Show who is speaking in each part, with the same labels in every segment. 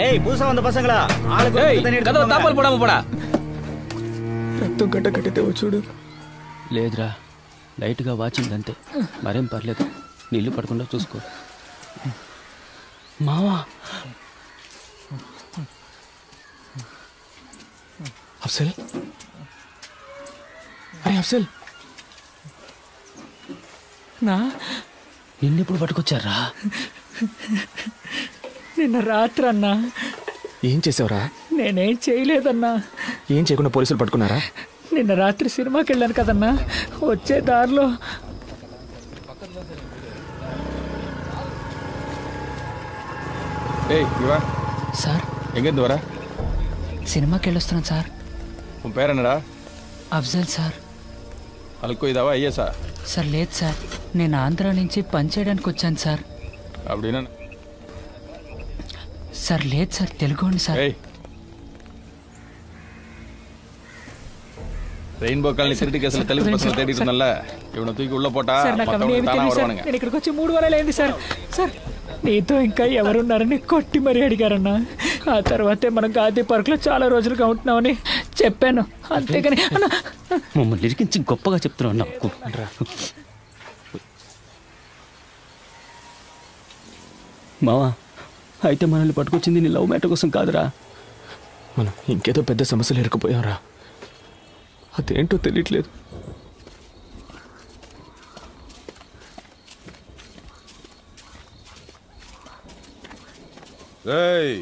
Speaker 1: ஏய் புதுசா வந்த பசங்களா ஆளுக்கு தண்ணி எடுத்து
Speaker 2: கதவு தாப்பால் போடாம போடா.
Speaker 3: రక్తం కట్టే చూడు.
Speaker 2: లేదురా లైట్గా వాచిందంతే, మరేం పర్లేదు. నీళ్ళు పడకుండా చూసుకో. మావా
Speaker 3: అఫ్సల్, అరే అఫ్సల్,
Speaker 4: నా
Speaker 2: నిన్నెప్పుడు పట్టుకొచ్చారా?
Speaker 4: నిన్న రాత్రి అన్నా.
Speaker 3: ఏం చేసావురా?
Speaker 4: నేనేం చేయలేదన్నా.
Speaker 3: ఏం చేయకుండా పోలీసులు పట్టుకున్నారా?
Speaker 4: నిన్న రాత్రి సినిమాకి వెళ్ళాను కదన్నా, వచ్చే దారిలో
Speaker 5: ஏய் இவா
Speaker 4: సార్
Speaker 5: எங்கேருந்து வர?
Speaker 4: సినిమాకి వెళ్ళొస్తున్నాను సార్.
Speaker 5: உன் பேர் என்னடா?
Speaker 4: అఫ్జల్ సార్.
Speaker 5: అల్కో ఇదావా అయ్యేసా?
Speaker 4: సార్ లేదు సార్, నేను ఆంధ్ర నుంచి పని చేయడానికి వచ్చాను సార్.
Speaker 5: அப்படின்னா
Speaker 4: సార్ లేదు సార్, తెలుగుండి సార్.
Speaker 5: ஏய் ரெயின்போ காலனி திருட்டு கேஸ்ல தெலுங்கு பசங்க தேடிட்டு இருந்தல்ல, இவனை தூக்கி உள்ள போட்டா
Speaker 4: సార్ నాకు అవన్నీ ఏమీ
Speaker 5: தானா
Speaker 4: తెలియదు సార్.
Speaker 5: வருவானுங்க.
Speaker 4: నేను ఇక్కడికి వచ్చి 3 వారాలు అయింది సార్. సార్ నీతో ఇంకా ఎవరున్నారని కొట్టి మరీ అడిగారన్నా. ఆ తర్వాతే మనం గాంధీ పార్క్లో చాలా రోజులుగా ఉంటున్నామని చెప్పాను, అంతేగాని అన్నా
Speaker 2: మమ్మల్ని ఇరికించి గొప్పగా చెప్తున్నావు నాకు. మావా అయితే మనల్ని పట్టుకొచ్చింది నీ లవ్ మ్యాటర్ కోసం కాదురా.
Speaker 3: మనం ఇంకేదో పెద్ద సమస్యలు ఇరుక్కుపోయారా, అదేంటో తెలియట్లేదు.
Speaker 6: ஏய்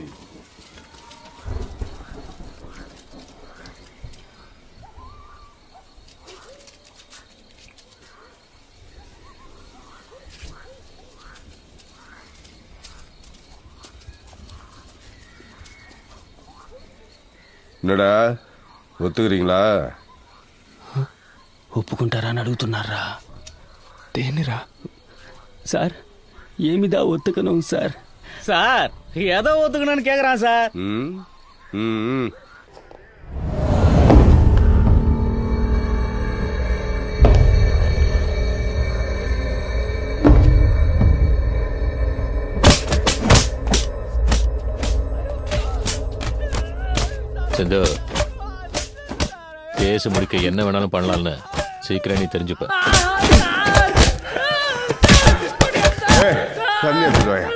Speaker 6: என்னடா ஒத்துக்கிறீங்களா?
Speaker 2: ఒప్పుకుంటారా అని అడుగుతున్నారా?
Speaker 3: దేనిరా?
Speaker 2: సార్ ఏమిదా ఒత్తుకను సార్?
Speaker 1: சார் ஏதோ ஒத்துக்கணும்னு கேக்குறான் சார்.
Speaker 6: ம் ம்
Speaker 7: செந்து, கேஸ் முடிக்க என்ன வேணாலும் பண்ணலாம்னு சீக்கிரம் நீ தெரிஞ்சுப்ப.
Speaker 6: தண்ணி எடுத்துட்டு வாயா.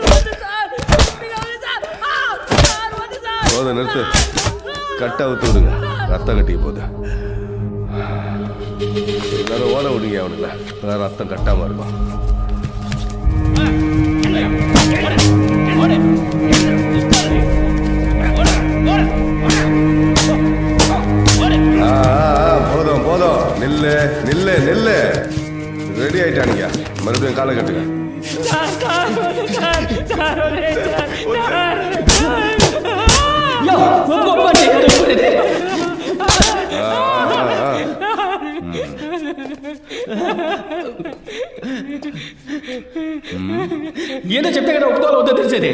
Speaker 6: போத நிறுத்து, கட்டை அவுத்து விடுங்க, ரத்தம் கட்டிக்க போகுது. எல்லாரும் ஓட விடுங்க அவனுங்கள, ரத்தம் கட்டாம இருக்கும். போதும் போதும், நில்லு நில்லு நில்லு. ரெடி ஆயிட்டானுங்க, மறுபடியும் காலை கட்டுங்க.
Speaker 2: ఏదో చెప్తే కదా ఒప్పుకోవాలి వద్దో తెలిసేది.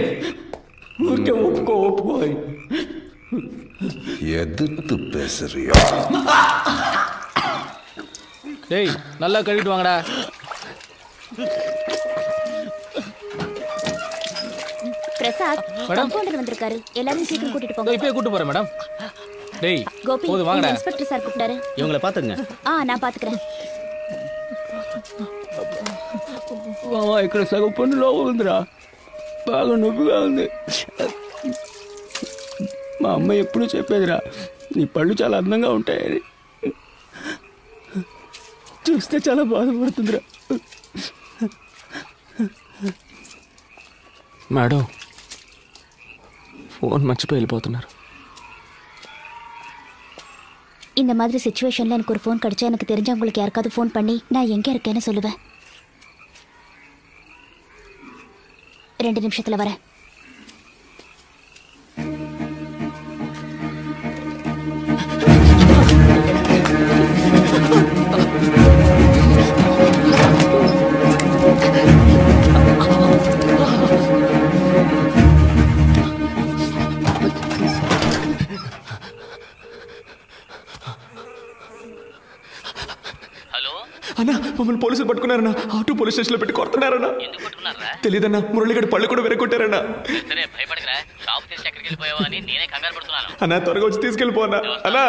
Speaker 2: ఊరికే ఒప్పుకో ఒప్పుకో.
Speaker 6: எதிர்த்து பேசுறியோ?
Speaker 2: டேய் நல்லா கழுவிட்டு வாங்கடா.
Speaker 8: பிரசாத் கம்பவுண்டர் வந்திருக்காரு, எல்லாரும் சீக்கிரம் கூட்டிட்டு போங்க.
Speaker 2: இப்பவே கூட்டி போறேன் மேடம். டேய்
Speaker 8: கோபி,
Speaker 2: போது வாங்கடா.
Speaker 8: இன்ஸ்பெக்டர் சார் கூப்பிட்டாரு.
Speaker 1: இவங்கள பாத்துங்க.
Speaker 8: நான் பாத்துக்கிறேன்.
Speaker 2: మావా ఇక్కడ సగం పన్ను లోపల ఉందిరా, బాగా నొప్పిగా ఉంది. మా అమ్మ ఎప్పుడూ చెప్పేదిరా, నీ పళ్ళు చాలా అందంగా ఉంటాయని. చూస్తే చాలా బాధపడుతుందిరా.
Speaker 3: మేడం ఫోన్ మర్చిపోయి వెళ్ళిపోతున్నారు.
Speaker 8: இந்த மாதிரி சிச்சுவேஷன்ல எனக்கு ஒரு ஃபோன் கிடைச்சா எனக்கு தெரிஞ்சவங்களுக்கு யாருக்காவது ஃபோன் பண்ணி நான் எங்க இருக்கேன்னு சொல்லுவேன். 2 நிமிஷத்துல வரேன்.
Speaker 3: అన్నా మమ్మల్ని పోలీసులు పట్టుకున్నారన్నా, ఆటో పోలీస్ స్టేషన్ లో పెట్టి కొడుతున్నారన్నా. తెలీదన్నా, మురళిగడ పళ్ళు కూడా విరగొట్టారన్నా. అన్నా త్వరగా వచ్చి తీసుకెళ్ళిపోనా అన్నా.